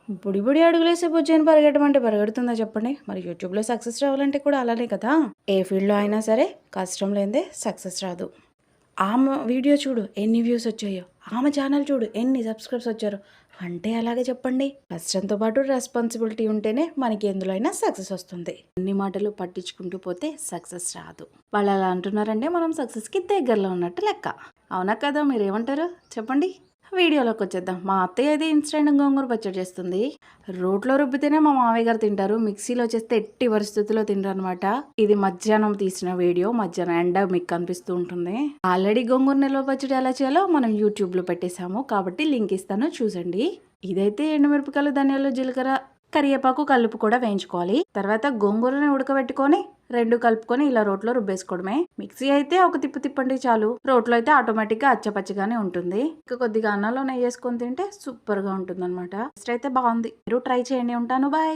బుడి బుడి అడుగులేసే బుజ్జని పరిగెట్టమంటే పరిగెడుతుందా చెప్పండి? మరి యూట్యూబ్‌లో సక్సెస్ రావాలంటే కూడా అలానే కదా! ఏ ఫీల్డ్‌లో అయినా సరే కష్టం లేనిదే సక్సెస్ రాదు. ఆమె వీడియో చూడు ఎన్ని వ్యూస్ వచ్చాయో, ఆమె ఛానల్ చూడు ఎన్ని సబ్స్క్రైబ్స్ వచ్చారో. అంటే అలాగే చెప్పండి. కష్టంతో పాటు రెస్పాన్సిబిలిటీ ఉంటేనే మనకి ఎందులో అయినా సక్సెస్ వస్తుంది. అన్ని మాటలు పట్టించుకుంటూ పోతే సక్సెస్ రాదు. వాళ్ళు అలా అంటున్నారంటే మనం సక్సెస్‌కి దగ్గరలో ఉన్నట్టు లెక్క. అవునా కదా? మీరేమంటారు చెప్పండి? వీడియోలోకి వచ్చేద్దాం. మా అత్తయ్య అయితే ఇన్స్టెంట్ గోంగూర పచ్చడి చేస్తుంది. రోట్లో రుబ్బితేనే మా మామయ్య గారు తింటారు. మిక్సీలో చేస్తే ఎట్టి పరిస్థితుల్లో తినరనమాట. ఇది మధ్యాహ్నం తీసిన వీడియో. మధ్యాహ్నం ఎండ మీకు కనిపిస్తూ ఉంటుంది. ఆల్రెడీ గోంగూర నిల్వ పచ్చడి ఎలా చేయాలో మనం యూట్యూబ్లో పెట్టేశాము. కాబట్టి లింక్ ఇస్తాను చూసండి. ఇదైతే ఎండుమిరపకాయలు, ధనియాలు, జీలకర్ర, కరివేపాకు, కలుపు కూడా వేయించుకోవాలి. తర్వాత గోంగూరని ఉడకబెట్టుకొని రెండు కలుపుకొని ఇలా రోట్లో రుబ్బేసుకోవడమే. మిక్సీ అయితే ఒక తిప్పు తిప్పండి చాలు. రోట్లో అయితే ఆటోమేటిక్గా అచ్చపచ్చగానే ఉంటుంది. ఇంకా కొద్దిగా అన్నంలో నెయ్యి వేసుకొని తింటే సూపర్ గా ఉంటుంది అనమాట. టేస్ట్ అయితే బాగుంది. మీరు ట్రై చేయండి. ఉంటాను. బాయ్.